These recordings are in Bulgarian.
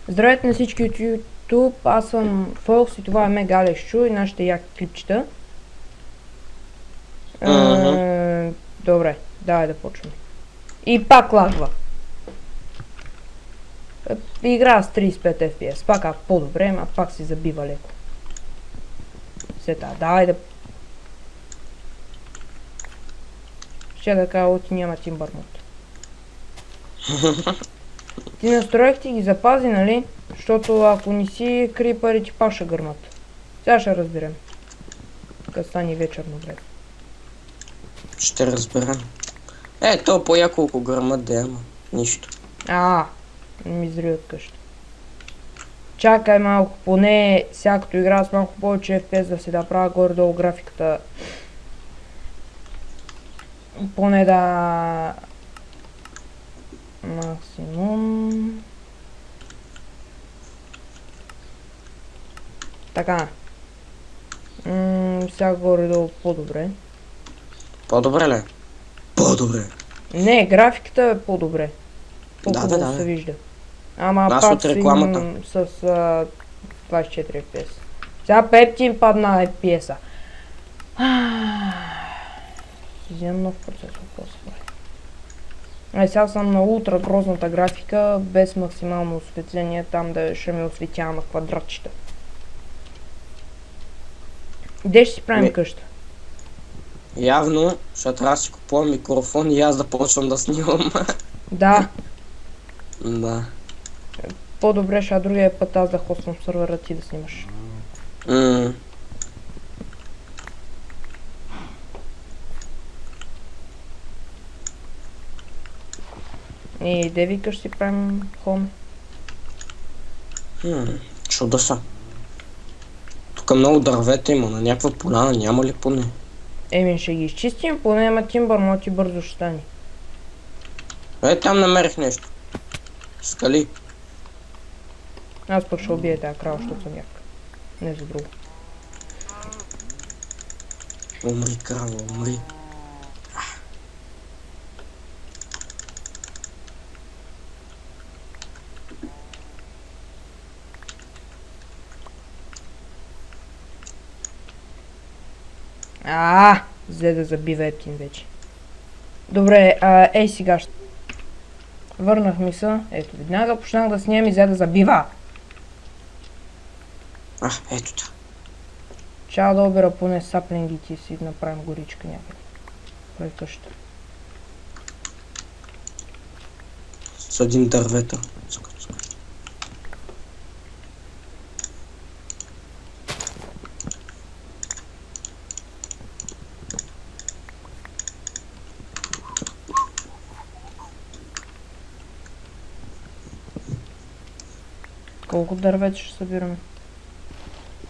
Здравейте на всички от YouTube, аз съм Фолкс и това е Мегалещу и нашите яки клипчета. Добре, давай да почваме. И пак лагва. Игра с 35 FPS, пак по-добре, ама пак си забива леко. Сета, давай да... Ще да кажа, оти няма тимбърмут. Ти настройки ги запази, нали? Защото ако не си крипъри ти паша гърмат. Сега ще разберем. Като стане вечерно време. Ще разберем. То по-яколко гърмат да има. Нищо. Не ми зрият къща. Чакай малко, поне всякото игра с малко повече FPS да се да правя горе-долу графиката. Поне да... Максимум... Така. Сега горе-долу по-добре. По-добре ли? По-добре. Не, графиката е по-добре. По-хубаво Да. се вижда. Ама Аз пак от рекламата. с 24 FPS. Сега 5 им падна FPS-а. Вземам нов процесор, по-добре. Сега съм на ултра грозната графика, без максимално осветление, там да ще ме осветява на квадратчета. Где ще си правим къща? Явно, ще трябва да си купувам микрофон и аз да почвам да снимам. Да. Да. По-добре ще другия път аз да хоствам сървъра ти да снимаш. И де викаш си правим хом? Чуда са. Тук много дървета има, на някаква поляна няма ли поне? Ще ги изчистим, поне има тимбър, но ти бързо ще стане. Там намерих нещо. Скали. Аз пък ще убия тази крава, защото съм як. Не за друго. Умри, крава, умри. Взе да забива Ептин вече. Добре, сега ще... Върнах ми се. Ето, веднага почнах да снимам и взе да забива. Ето та. Чао да обера поне саплингите и си направим горичка някъде. Край къща. Съдим дървета. Колко дървета ще събираме?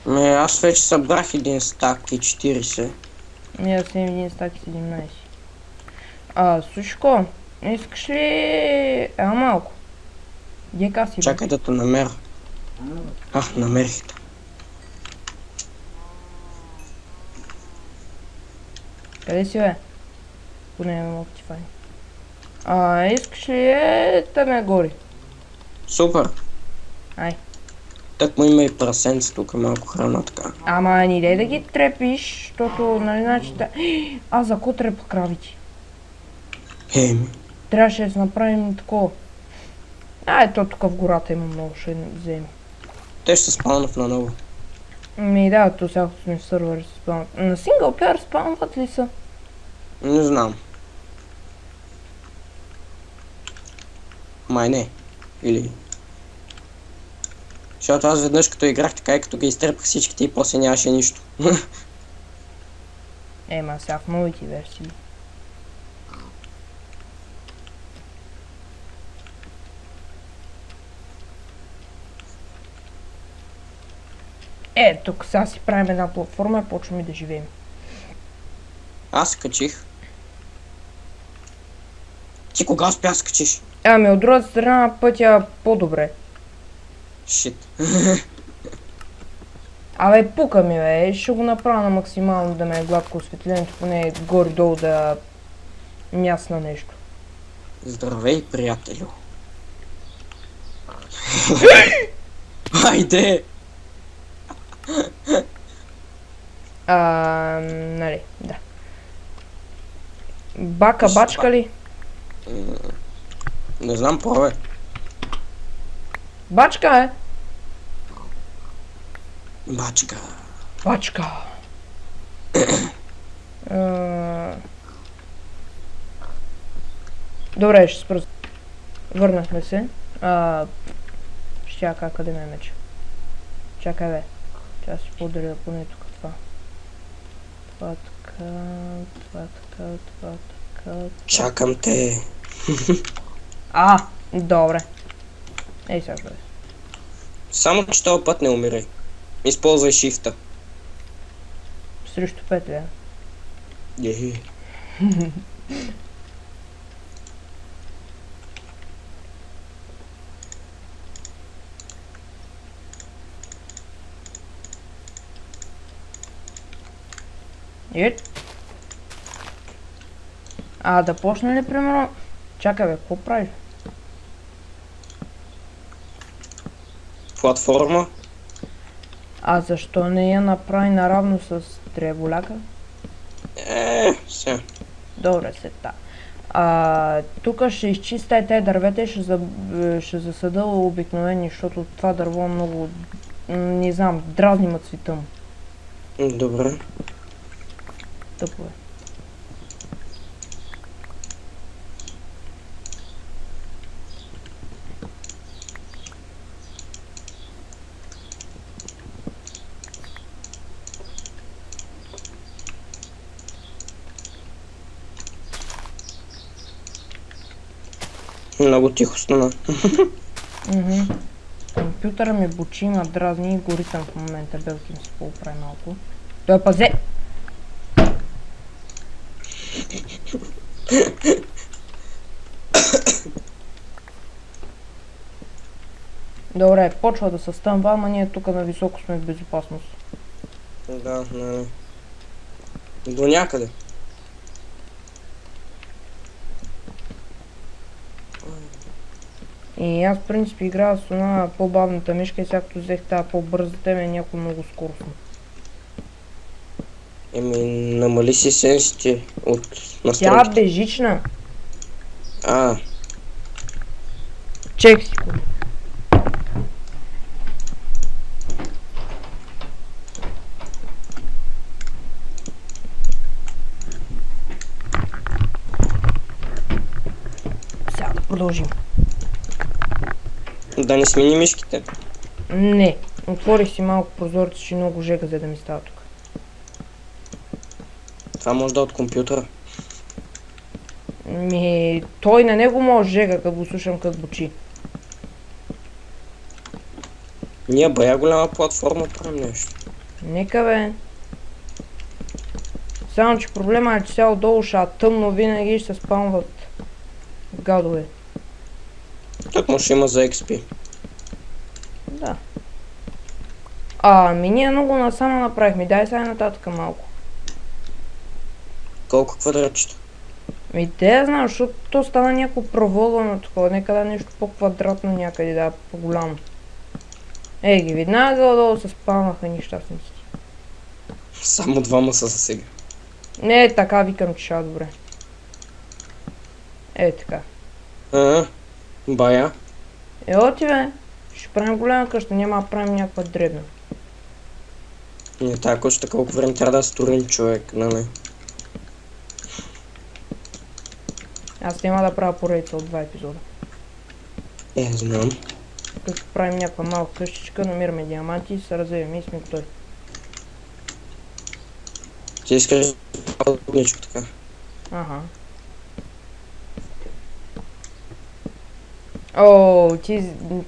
Аз вече събрах един стак и 40. Аз имам един стак и 17. Сушко, искаш ли... малко. Дека си, бе? Чакай да те намеря. Намерих те. Къде си, бе? Поне ме малко ти фани. Искаш ли да ме гори? Супер. Ай. Так му има и прасенца, тук малко храна така. Не дай да ги трепиш, защото, нали, значи... Аз за ко трепа кравите? Трябваше да си направим такова. Ето тук в гората има много, ще вземи. Те ще се спаунат наново. Да, то сега сме в сървър се спаунват. На синглплеер спаунват ли са? Не знам. Май не. Или... Защото аз веднъж като играх така и като ги изтърпах всичките и после нямаше нищо. Сега в новите версии. Тук сега си правим една платформа и почваме да живеем. Аз качих. Ти кога успя да скачиш? От другата страна пътя по-добре. Шит. Пука ми, бе. Ще го направя на максимално да ме е гладко осветлението, поне горе-долу да мясна нещо. Здравей, приятелю. Айде! Нали, да. Бака бачка ли? Не знам, пробай. Бачка е! Бачка. Бачка! Добре, ще спра. Върнахме се. Щяка, къде ме меча? Чакай бе. Сега си подаря поне тук това. Това така, това така, това така. Чакам те. Добре. Ей сега бе. Само че този път не умирай. Използвай шифта. Срещу 5 ли? Ехе. Да почне ли примерно? Чакай бе, какво правиш? Платформа. Защо не я направи наравно с древоляка? Сега. Добре, сета. Тук ще изчистя тези дървета и ще засада обикновени, защото това дърво много, не знам, дразни ма цвета му. Добре. Тъпо е. Много тихо стана. Компютъра ми бучи, има дразни и гори там в момента. Белки ми се поправи малко. Той пазе! Добре, почва да се стъмва, ама ние тук на високо сме в безопасност. Да, не. До някъде. И аз в принцип играя с една по-бавната мишка и сега като взех тази по-бързата ми е някой много скоростно. Намали си сенсите от настройките. Тя е бежична. Чек си го. Сега да продължим. Да не смени мишките? Не. Отворих си малко прозорец, че много жега, за да ми става тук. Това може да е от компютъра. Той на него може жега, като го слушам как бучи. Ние бая голяма платформа правим нещо. Нека бе. Само че проблема е, че сега отдолу ще е тъмно, винаги ще се спамват гадове. Тук може има за XP. Да. Ние много насама направихме. Дай сега нататък малко. Колко квадратчета? Те я знам, защото то стана някакво проволвано такова. Нека да е нещо по-квадратно някъде, да, по-голямо. Ги веднага отдолу се спамнаха нещастниците. Само двама са за сега. Не, така викам, че ще е добре. Така. Бая. Оти бе. Ще правим голяма къща, няма да правим някаква дребна. Не тази къща колко време трябва да строим човек, нали? Аз няма да правя поредица от 2 епизода. Знам. Като правим някаква малка къщичка, намираме диаманти, се разевим и сме готови. Ти искаш нещо така?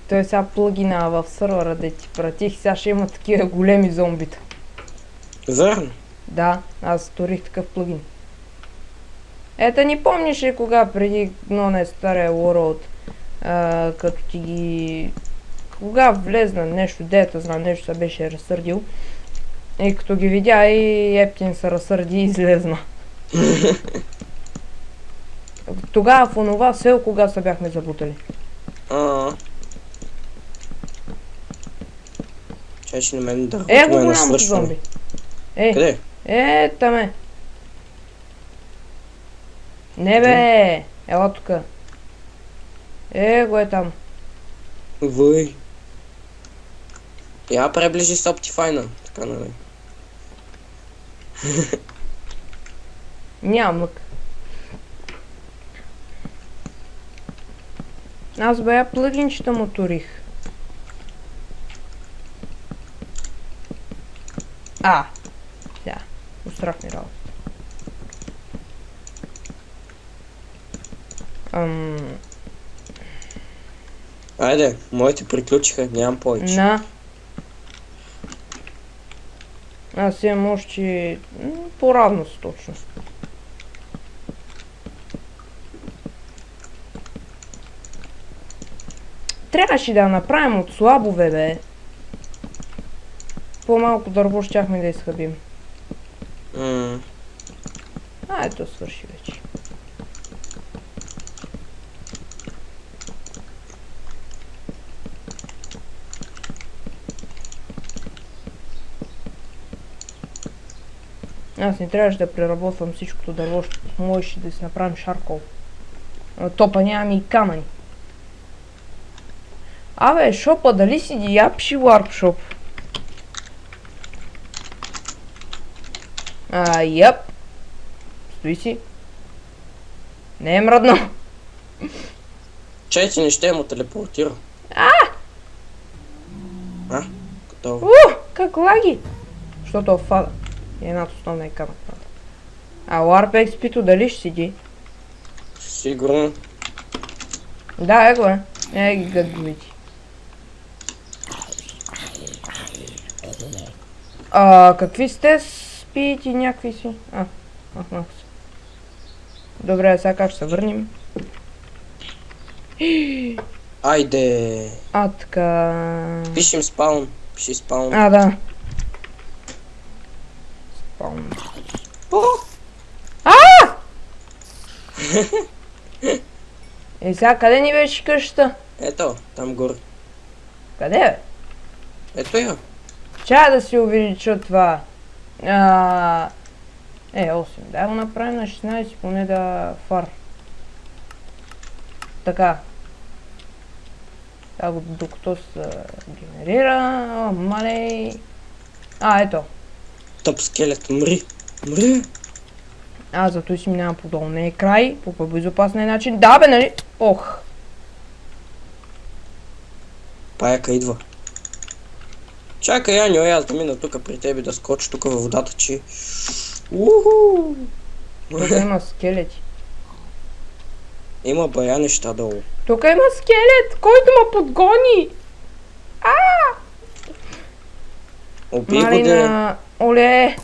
Той сега плагина в сървъра да ти пратих, сега ще има такива големи зомбита. Верно? Да, аз сторих такъв плагин. Ни помниш ли кога преди не стария World, като ти ги... Кога влезна нещо, дета знам, нещо се беше разсърдил. И като ги видя и Ептин се разсърди и излезна. Тогава в онова село, кога се бяхме забутали. Чай, че на мен дървото Е, го ме е голямото насвършвано. зомби. Е, Къде? там е. Не бе, ела тука. Го е там. Въй. Я приближи с Optifine, така нали. Нямам лък. Аз бая плъгинчета моторих. Сега. Устрах ми работа. Айде, моите приключиха, нямам повече. На. Аз имам още по-равно с точно. Трябваше да направим от слабове, бе. По-малко дърво щяхме да изхъбим. Ето свърши вече. Аз не трябваше да преработвам всичкото дърво, можеше да си направим шаркол. Топа нямаме и камъни. Абе, шопа, дали си диапши варкшоп? Яп. Стои си. Не е мръдно. Чай, че не ще му телепортира. Готово. Как лаги? Защото фада. Едната основна е камък. Warp XP-то дали ще седи? Сигурно. Да, го е. Ги гъдовити. Какви сте спиете някакви си? Добре, сега как ще се върнем? Айде. Така... Пишем спаун. Пиши спаун. Да. Спаун. Сега къде ни беше къщата? Ето, там горе. Къде бе? Ето я. Чая да си увелича това. 8. Да го направим на 16, поне да фар. Така. Докато се генерира. Малей. Ето. Топ скелет, мри. Мри. Зато и си минавам по долния край, по по-безопасния начин. Да бе, нали? Ох. Паяка идва. Чакай, Аню, аз да мина тук при тебе да скоча тук във водата, че... Уху! Тук има скелети. Има бая неща долу. Тук има скелет, който ме подгони! Убий го, де. Оле!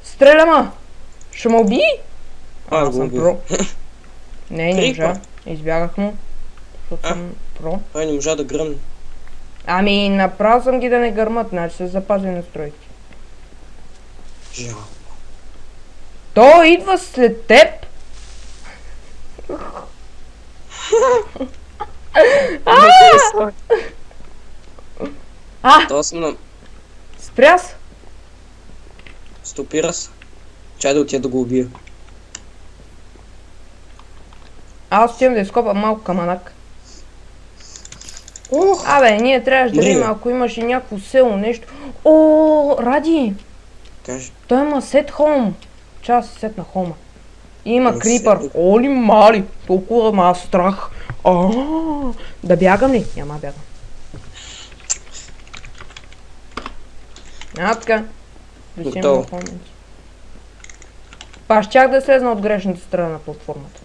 Стреля ма! Ще ме уби? Аз го убих. Не можа. Избягах му. Защото съм про. Той не можа да гръмне. Направил съм ги да не гърмат, значи се запази настройки. Жалко. Той идва след теб! Това съм на... Спря се! Стопира се. Чай да отида да го убия. Аз отивам да изкопам малко камънак. Ние трябваше да видим, ако имаш и някакво село, нещо. Ради! Кажи. Той има сет хоум. Час сет на хома. И има крипър. Оли мали, толкова ма страх. Да бягам ли? Няма бягам. Така. Готово. Щях да слезна от грешната страна на платформата.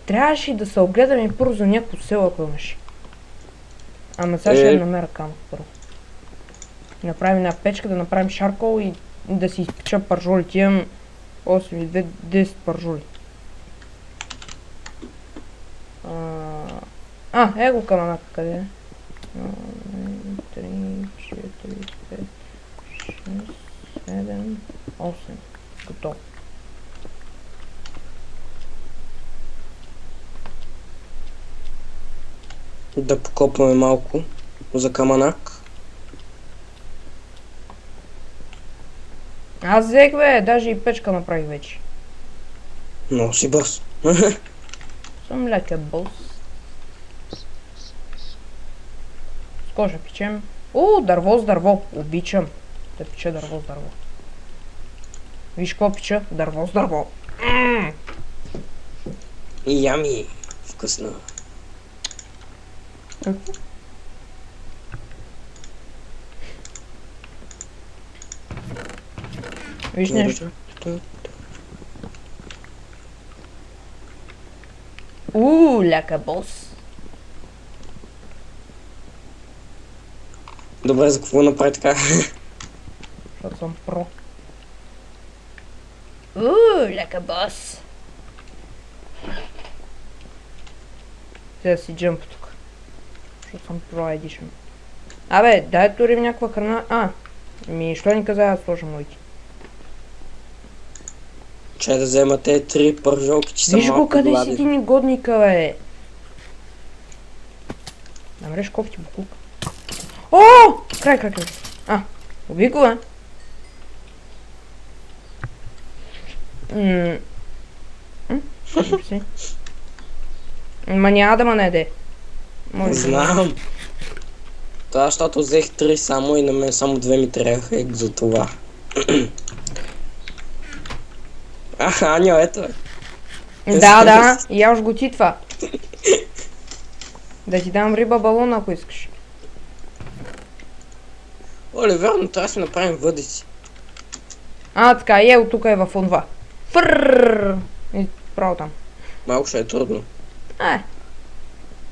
Трябваше да се огледаме първо за някакво село, ако имаш. Сега ще намеря камък първо. Направим една печка, да направим шаркол и да си изпеча пържолите. Имам 8 и 2, 10 пържоли. Го камък, къде е? 3, 4, 5, 6, 7, 8. Готово. Да покопаме малко за каманак. Аз взех, бе, даже и печка направих вече. Много си бърз. Съм лека бос. С кожа печем. Дърво с дърво. Обичам да печа дърво с дърво. Виж какво печа? Дърво с дърво. Ями. Вкусно. Виж нещо. Ляка бос. Добре, за какво направи така? Защото съм про. Ляка бос. Сега си джъмп тук. Защото съм про едишън. Абе, дай турим някаква храна. Що ни каза, аз сложам моите. Чай да взема те 3 пържолки, че съм Виж го малко къде си гладен. ти негодника, бе. Намреш кофти буклук. Край. Уби го, бе. Ма няма да ма не де. Знам. Това, защото взех 3 само и на мен само 2 ми трябваха и за това. Аня, ето е. Да, я уж го ти това. Да ти дам риба балон, ако искаш. Оле, верно, трябва да си направим въдици. Така, от тук е в онва. Фрррррр. И право там. Малко ще е трудно. Е,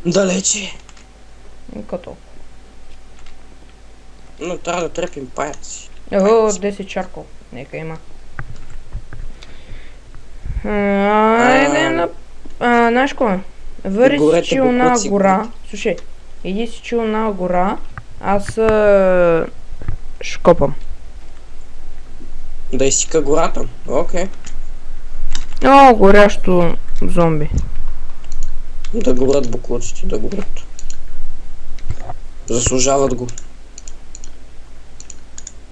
Далече. като. Но трябва да трепим паяци. 10 чаркол. Нека има. Айде на... Знаеш кога? Вари си Горете чил на буклуци, гора. Слушай, иди си чил на гора. Аз шкопам. Да изсика гората. Окей. Горящо зомби. Да горят буклуците, да горят. Заслужават го.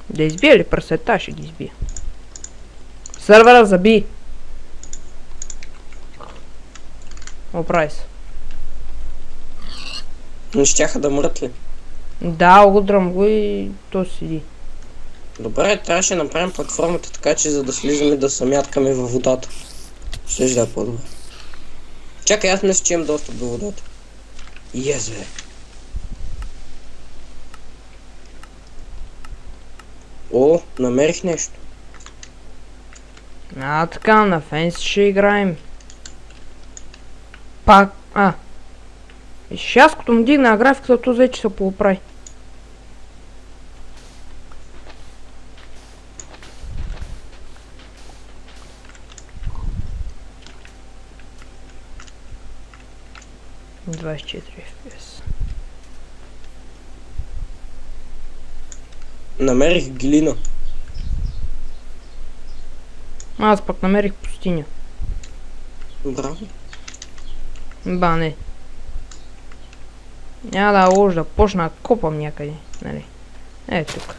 Да избия ли прасета, ще ги избия. Сървъра заби. Оправи се. Не щяха да мрат ли? Да, удрям го и то седи. Добре, трябваше да направим платформата така, че за да слизаме да се мяткаме във водата. Ще да е по-добре. Чакай, аз мисля, че имам достъп до водата. Бе. Намерих нещо. Така, на фенси ще играем. Пак, Виж, аз като му дигна графиката, то взе, че се пооправи. FPS. Намерих глина. Аз пък намерих пустиня. Браво. Не. Няма да лош да почна да копам някъде, нали? Тук.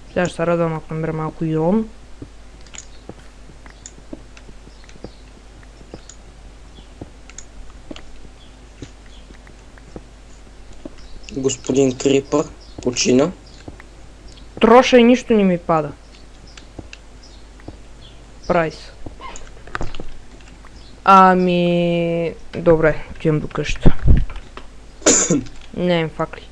Сега ще се радвам, ако намеря малко ирон. Господин Крипър почина. Троша и нищо не ми пада. Прайс. Добре, отивам до къща. Не им факли.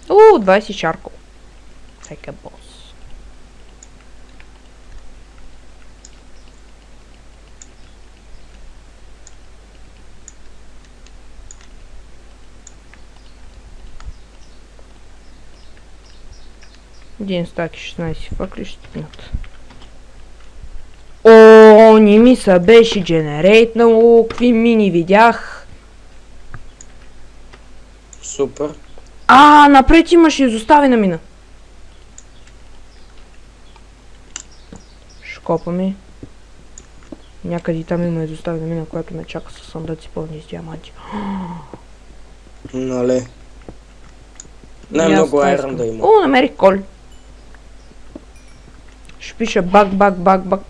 20 шаркол. Like a boss. Един стак и 16 факли ще стигнат. Не ми се беше дженерейтнало, какви мини видях. Супер. Напред имаш изоставена мина. Шкопа ми. Някъде там има изоставена мина, която ме чака с съндъци пълни с диаманти. Нали. Най-много айрон да има. О, намерих коли. Ще пиша бак,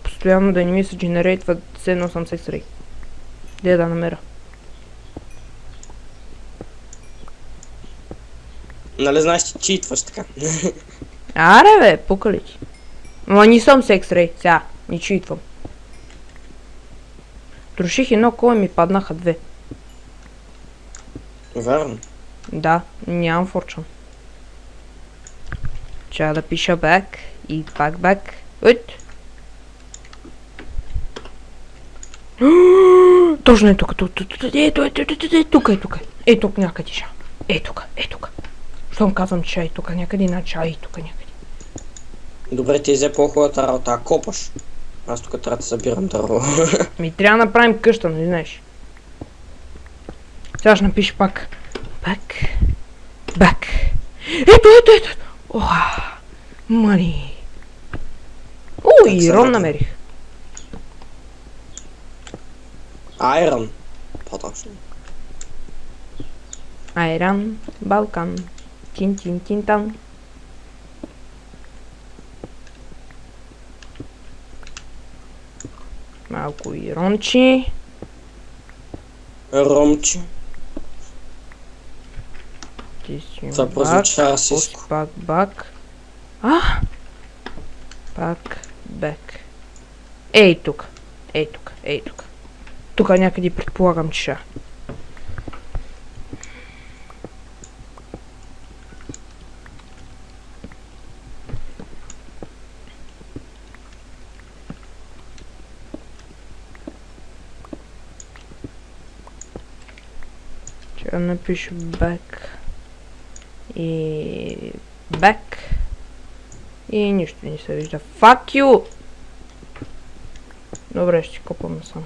постоянно да не ми се генерейтва 780 рей. Де да намеря? Нали знаеш, че читваш така? Аре бе, пука ли ти? Ама не съм с X-Ray, сега, не читвам. Троших едно коло и ми паднаха две. Верно. Да, нямам форчън. Чая да пиша back и пак back. Ут! Точно е тук, тук. Е тук някъде ша. Е тук. Щом казвам, че е тук някъде, иначе е тук някъде. Добре, ти взе по-хубавата работа, а копаш. Аз тук трябва да събирам дърво. Ми трябва да направим къща, нали знаеш? Сега ще напиша пак. Back. Ето. Оха. Мани. Уй, ром намерих. Айрон. По-точно. Айран, Балкан. Тин-тин-тин-тан. Малко ирончи. Ромчи. Това прозвуча расистко. Бак. Пак, бек. Ей тук. Тук някъде предполагам, че ша. Ще напиша back и back и нищо не се вижда. Fuck you! Добре, ще копам насам.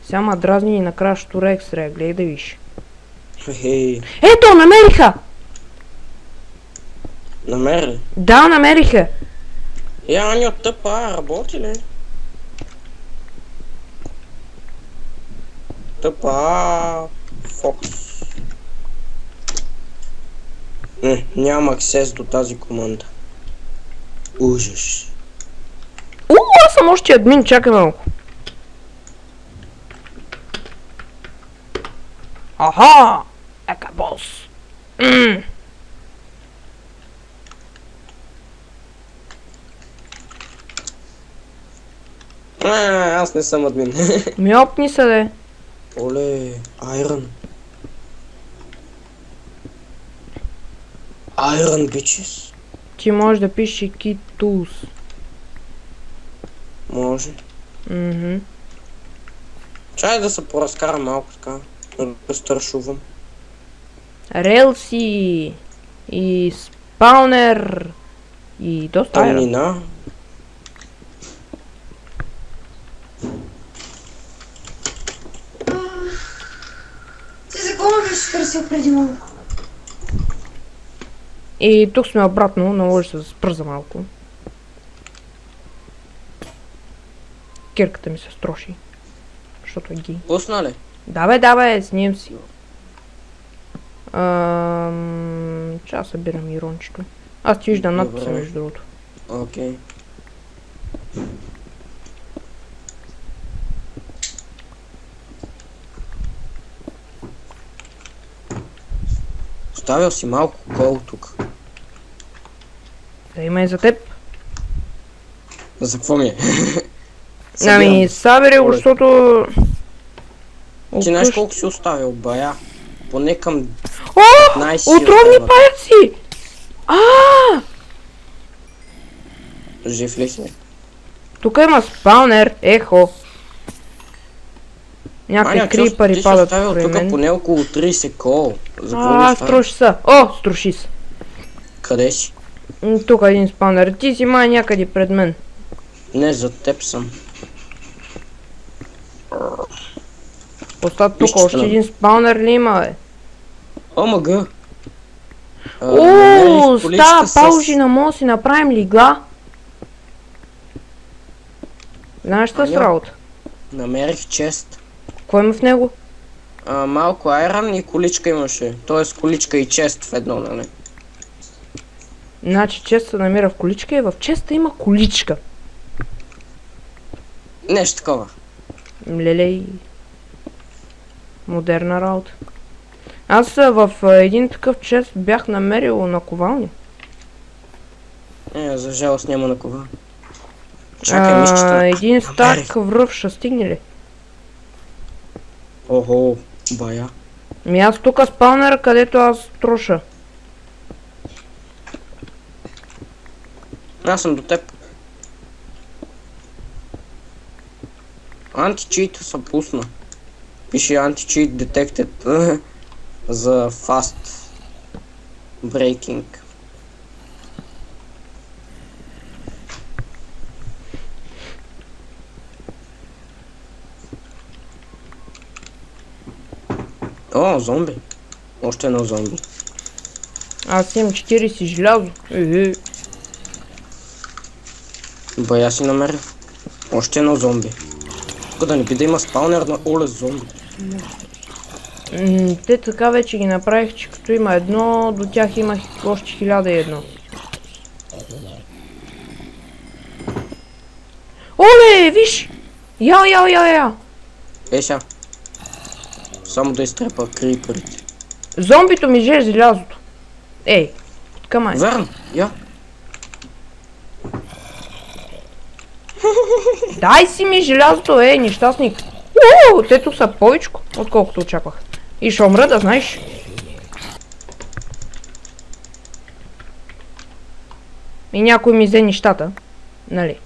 Сега ма дразни и накрая ще тура X-Ray, гледай да виж. Хей. Ето, намериха! Намери? Да, намериха! Аню, тъпа, работи ли? Тъпа, Фокс. Нямам аксес до тази команда. Ужас. Аз съм още админ, чакай малко. Аха! Ека бос! Аз не съм админ. Ми опни се, де. Оле, айрон. Айрон, бичес. Ти можеш да пишеш и Key Tools. Може. Чай да се поразкара малко така. Да стършувам. Релси и спаунер и доста айрон. Тъмнина. Ти за кого беше търсил преди малко? И тук сме обратно, наложи се да спра за малко. Кирката ми се строши. Защото е ги. Пусна ли? Да бе, снимам си. Ча събирам ирончето. Аз ти виждам надписа между другото. Окей. Оставил си малко гол тук. Да има и за теб. За какво ми е? Ами, събери го, защото... Ти знаеш колко си оставил, бая? Поне към... О! 15 Отровни паяци! Жив ли си? Тук има спаунер, ехо. Някакви крипари падат покрай мен. Ти си оставил тук поне около 30 кол. Струши са. О, струши се. Къде си? Тук един спаунер. Ти си май някъде пред мен. Не, за теб съм. Остат тук още един спаунер ли има, бе? Омага. Става паужи на може си направим лигла. Знаеш какво с Аня? работа? Намерих чест. Кой има в него? Малко айран и количка имаше. Тоест количка и чест в едно, нали? Значи чест се намира в количка и в честа има количка. Нещо такова. Лелей. Модерна работа. Аз в един такъв чест бях намерил наковалня. За жалост няма на кова. Чакай, мисля, че Един намерих. стак връв ще стигне ли? Охо, бая. Ми аз тук спалнера, където аз троша. Аз съм до теб. Античит съм пусна. Пише античит detected за fast breaking. О, зомби. Още едно зомби. Аз имам 40 желязо. Бая си намеря. Още едно зомби. Тук да не би да има спаунер на оле зомби. Те така вече ги направих, че като има едно, до тях имах още 1001. Оле, виж! Я! Сега. Само да изтрепа криперите. Зомбито ми же желязото. Ей, откъмай. Верно, я. Дай си ми желязото, нещастник. Тето са повечко, отколкото очаквах. И ще умра, да знаеш. И някой ми взе нещата. Нали?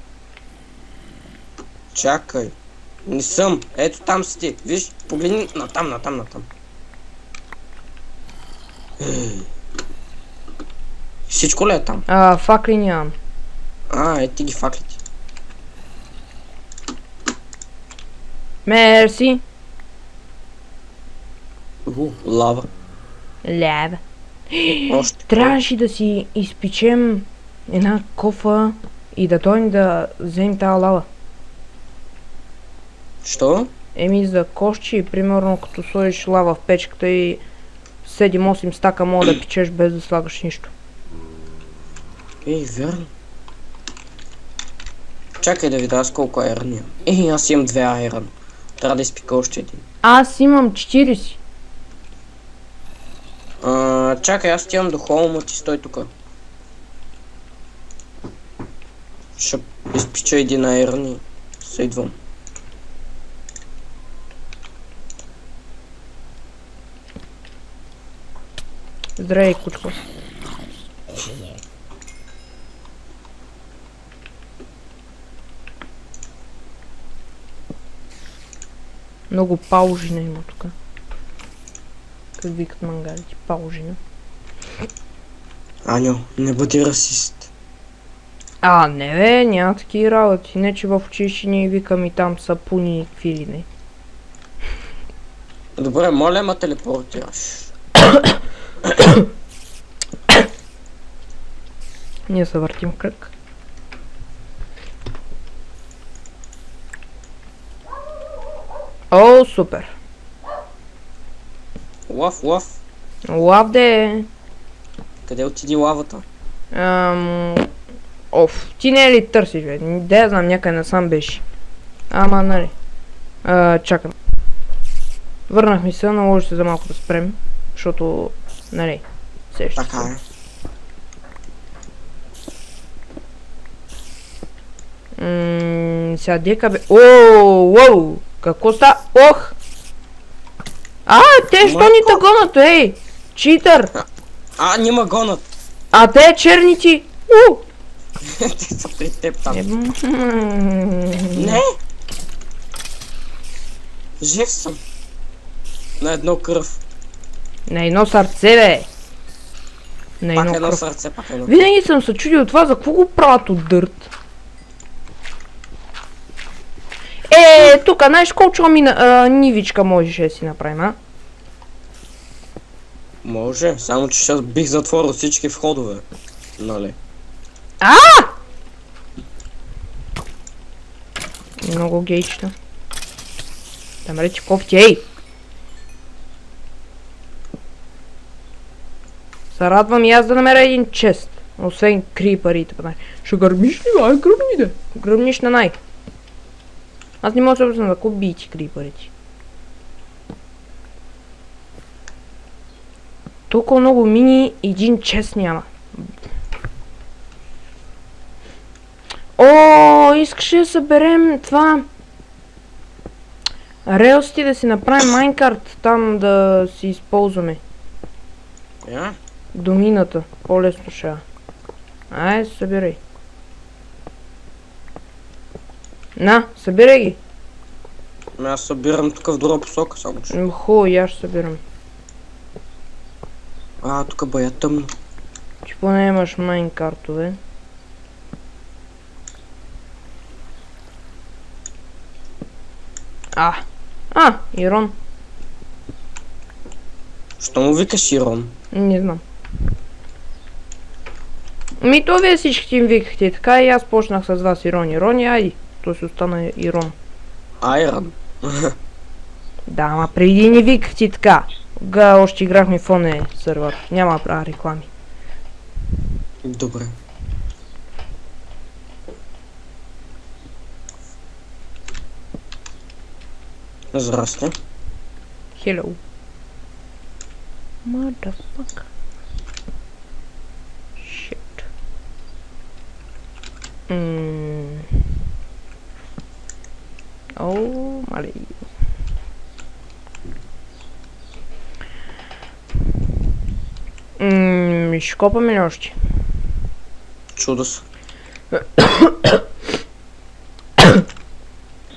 Чакай. Не съм. Ето там си ти. Виж, погледни натам. Всичко ли е там? Факли нямам. Ти ги факлите. Мерси. Лава. Лява. Още. Трябваше да си изпечем една кофа и да дойдем да вземем тази лава. Що? За кошчи, примерно като сложиш лава в печката и 7-8 стака мога да печеш без да слагаш нищо. Верно. Чакай да видя аз колко айрон имам. Аз имам 2 айрон. Трябва да изпика още един. Аз имам 40. Чакай, аз отивам до холма, ти стой тука. Ще изпича един айрон и се идвам. Здравей, кучко. Много паужина има тук. Как викат мангалите, паужина. Аню, не бъди расист. Не бе, няма такива работи. Не, че в училище ни викам и там сапуни и какви ли не. Добре, моля, ма телепортираш. Ние се въртим в кръг. О, супер. Лав. Лав де. Къде отиди лавата? Ти не е ли търсиш, бе? Да я знам, някъде насам беше. Ама, нали. Чакам. Върнах ми се, наложи се за малко да спрем. Защото, нали, сеща. Така е. Сега дека бе... Оу! Какво ста? Ох! Те що ни те гонат, ей! Читър! Няма гонат! Те черните! Те са при теб там. Не! Жив съм. На едно кръв. На едно сърце, бе! На Пак едно едно кръв. сърце, пак едно. Винаги съм се чудил това, за какво го правят от дърт? Тук, знаеш колко нивичка можеш да си направим, а? Може, само че сейчас бих затворил всички входове. Нали? Много гейчета. Там речи кофти, ей! Се радвам и аз да намеря един чест. Освен крипарите. Ще гърмиш ли? Ай, гръмни да. Гръмниш на най. Аз не мога да да кубити крипарите. Толкова много мини, един чест няма. О, искаше да съберем това. Релсти да си направим Майнкарт, там да си използваме. Я? До мината. По-лесно ще. Ай, събирай. На, събирай ги. Аз събирам тук в друга посока, само че. Хубаво, и аз ще събирам. Тук бая тъмно. Ти поне имаш Майнкартове. Ирон. Що му викаш Ирон? Не знам. То вие всички им викахте, така и аз почнах с вас Ирон, айди. То си остана Ирон. Айрон. Да, ама преди не викахте така. Тога още играхме в оне сервер. Няма да правя реклами. Добре. Здрасти. Hello. Motherfucker. Shit. Oh, мали. Ще копаме ли още? Чудо се.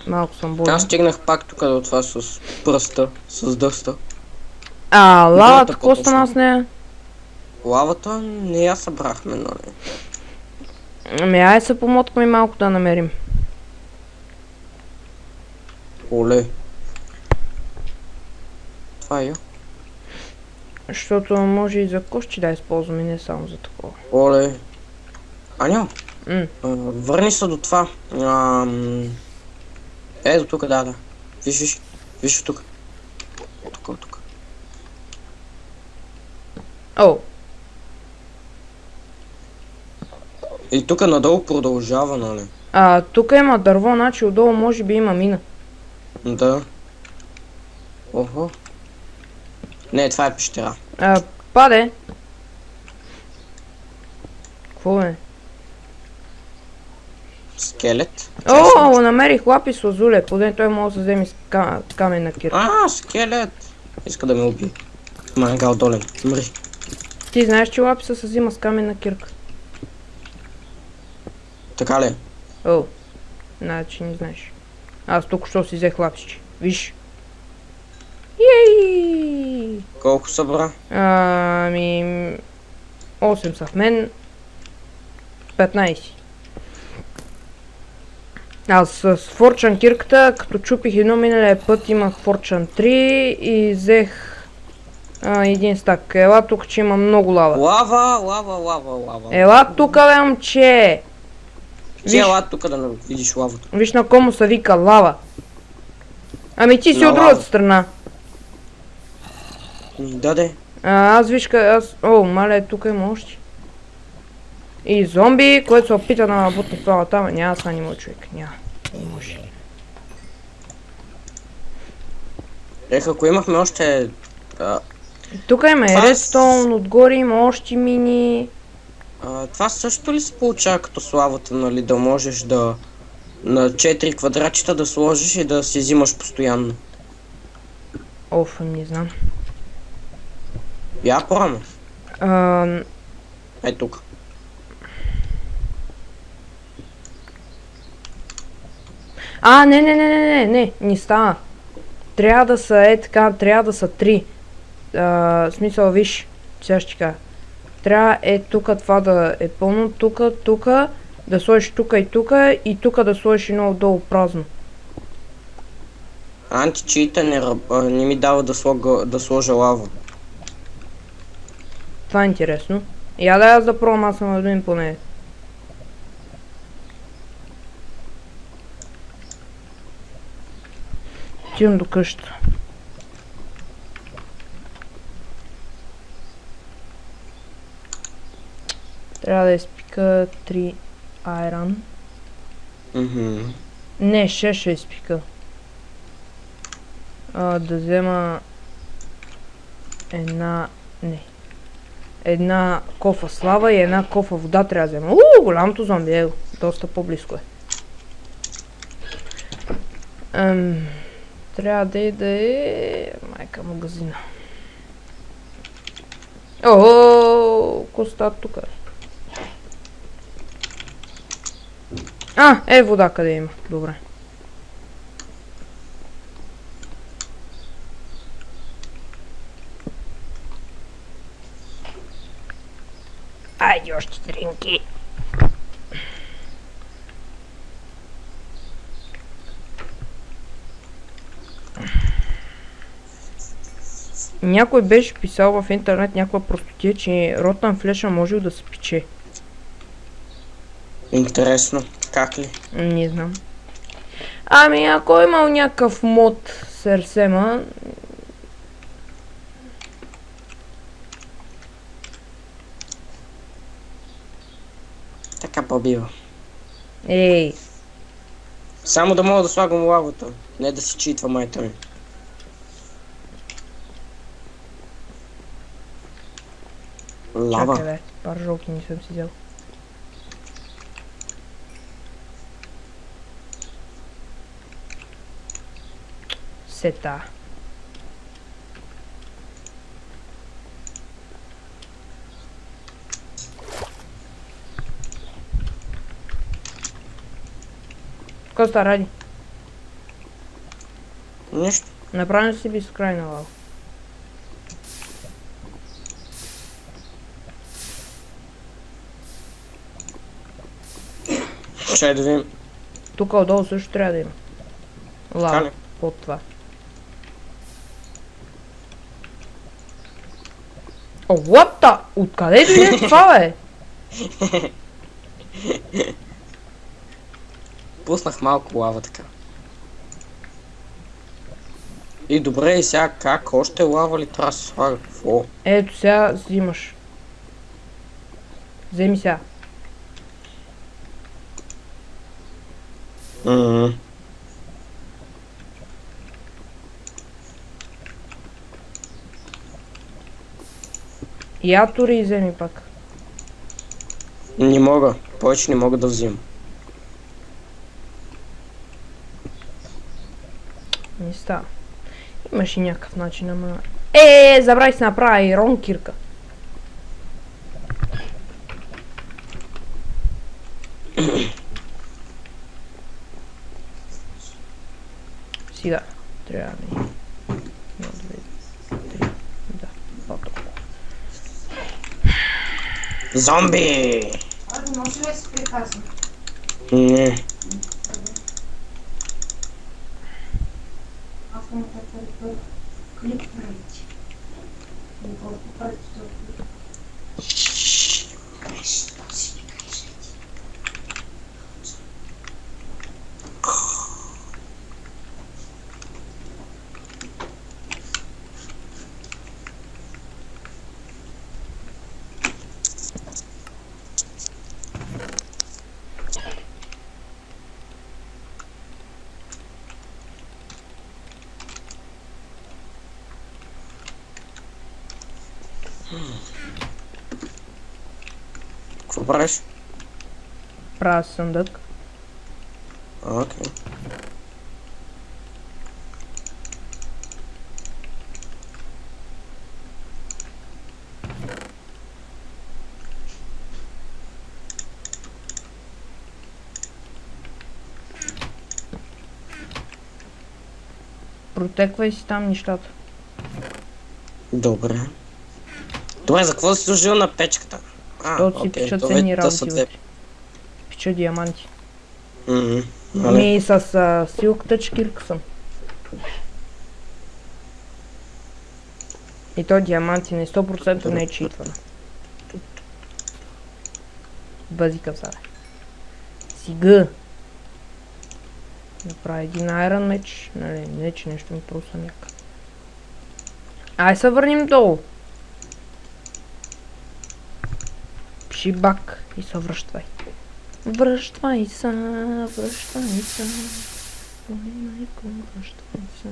Малко съм болен. Аз стигнах пак тук до това с пръста, с дъста. Лавата, Другата какво стана по-точно. с нея? Лавата не я събрахме, нали? Ай се помоткаме малко да намерим. Оле. Това е. Защото може и за кошчи да използваме, не само за такова. Оле. Аня, М. върни се до това. Ето тук, да. Виж. Виж тук. Тук. О, И тук надолу продължава, нали? тук има дърво, значи отдолу може би има мина. Да. Охо. Не, това е пещера. Паде. Какво е? Скелет. О, намерих лапис лазуле, поне той може да вземе с каменна кирка. Скелет! Иска да ме убие. Мангал долен. Мри. Ти знаеш, че лаписа се взима с каменна кирка? Така ли? О, значи не знаеш. Аз тук що си взех лаписче. Виж. Йей! Колко събра? 8 са в мен. 15. Аз с Форчан кирката, като чупих едно миналия път, имах Форчан 3 и взех един стак. Ела тук, че има много лава. Лава. Ела тук, бе, момче! Ти ела тук да не видиш лавата. Виж на кому се вика лава. Ами ти си На от другата лава. страна. Да. Аз виж О, мале, тук има още. И зомби, който се опита да набутне в лавата, ама няма са анима човек. Няма. Не може. Ако имахме още... Тук има и Това редстоун, отгоре има още мини. това също ли се получава като с лавата, нали? Да можеш да... На 4 квадратчета да сложиш и да си взимаш постоянно. Оф, не знам. Я пробваме. Ей тук. Не става. Трябва да са така, трябва да са 3. В смисъл, виж, сега ще кажа. Трябва тук това да е пълно, тук, да сложиш тук и тук да сложиш едно отдолу празно. Античита не ми дава да сложа лава. Това е интересно. Я да аз да пробвам, аз съм един поне. Отивам до къща. Трябва да изпика 3 айрон. Не, 6 ще изпика. Да взема една кофа слава и една кофа вода трябва да взема. Голямото зомби е, доста по-близко е. Трябва да е майка магазина. Коста тук. Вода къде има. Добре. Айде още дринки. Някой беше писал в интернет някаква простотия, че ротан флеша може да се пече. Интересно. Как ли? Не знам. Ако имал някакъв мод Серсема... Така побива. Ей! Само да мога да слагам лавата. Не да си читва майта ми. Лава. Чакай бе, пар жолки не съм си взел. Сета. Коста, ради. Нищо. Направим си безкрайна лава. Ще да видим. Тук отдолу също трябва да има. Лава. Така ли? Под това. What the? Откъде дойде това, бе? Пуснах малко лава така. И добре, и сега как? Още лава ли трябва да се слага? Какво? Ето сега взимаш. Вземи сега. Я тури и вземи пак. Не мога. Повече не мога да взимам. Не става. Имаш и някакъв начин, ама... забравих да се направя айрон кирка. Сега. Трябва ми... 1, 2, 3... Да, по-толкова. Зомби! Може ли да се приказвам? Не. Аз съм първи клип правите. Не колко правите това клип. Що си ми кажете? Какво правиш? Правя съндък. Окей. Протеквай си там нещата. Добре. Добре, за какво си служил на печката? То си пича ценни работи вътре. Пича диаманти. Ми с Silk Touch кирка съм. И то диаманти на 100% не е читвана. Базика сега. Сига. Направи един Iron меч. Нали, не че нещо ми труса някак. Ай се върнем долу. Пиши бак и се връщвай. Връщвай се, връщвай се. Ой, майко, връщвай се.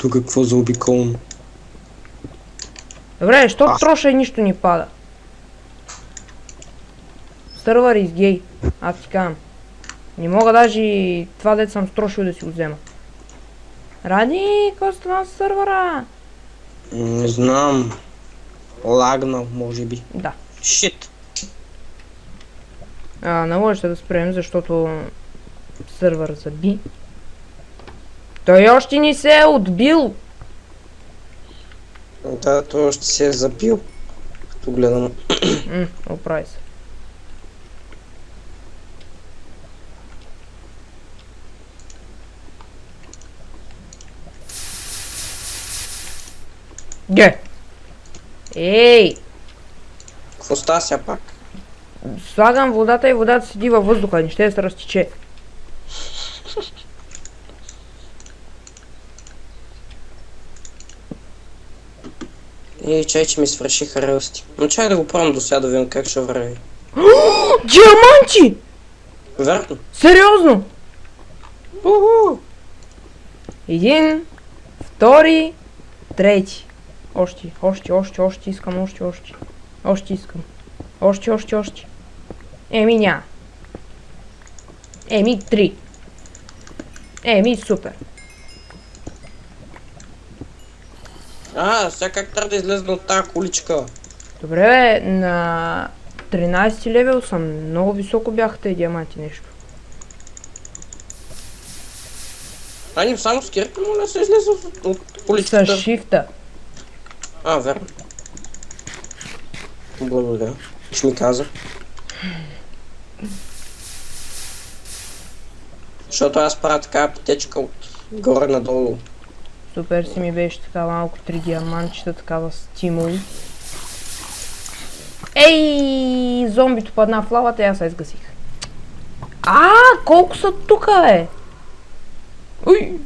Тук какво заобиколно? Добре, що троша и нищо ни пада? Сървър из гей. Аз ти казвам. Не мога даже това дет съм строшил да си го взема. Ради, какво става с сървъра? Не знам. Лагнал, може би. Да. Шит. Наложи се да спрем, защото сървър заби. Той още ни се е отбил. Да, той още се е забил. Като гледам. Оправи се. Ге! Ей! Какво става сега пак? Слагам водата и водата седи във въздуха, не ще се разтече. И чай, че ми свършиха релсти. Но чай да го пробвам до сега да видим как ще върви. Диаманти! Верно? Сериозно! Уху! Един, втори, трети. Още искам, още искам. Още. Еми няма. Еми 3. Еми супер. Сега как трябва да излезна от тази количка? Добре бе, на 13 левел съм. Много високо бяха тези диаманти нещо. Ани само с кирка му не се излезе от количката. С шифта. Верно. Благодаря. Че ми каза. Защото аз правя такава пътечка от горе надолу. Супер си ми беше така малко 3 диамантчета, такава стимул. Ей, зомбито падна в лавата и аз се изгасих. Колко са тука, бе? Уй!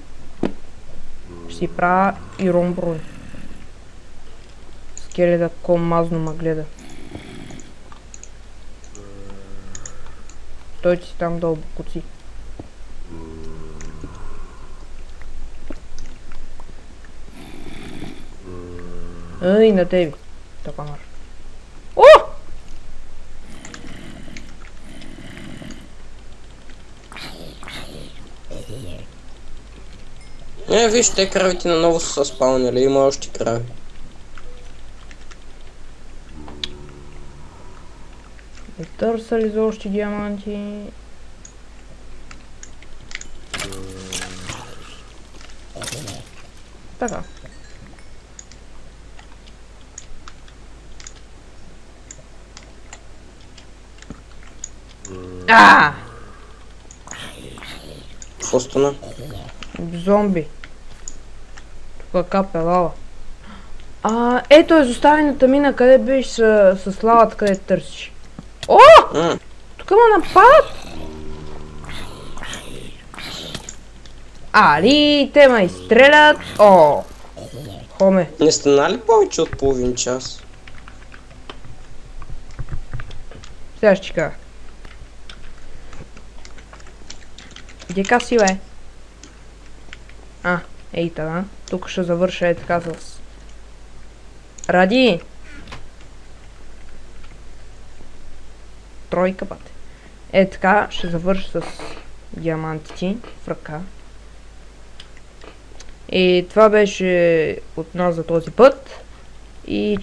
Ще си правя и ромброй. Скелета ко мазно ма гледа. Стойте си там долу, бокуци. Ай, на тебе. Така марш. О! Виж, те кравите наново са спалнили, има още крави. Търсали за още диаманти. Така. Какво стана? Зомби. Тук капе лава. Ето е изоставената мина, къде беше с лавата, къде търсиш. О! Тук ме нападат! Али, те ме изстрелят. О! Хоме. Не стана ли повече от половин час? Сега ще кажа. Дека си, бе? Ей така. Тук ще завърша е така с... Ради! Тройка, бате. Е така, ще завърша с диамантите в ръка. И това беше от нас за този път. И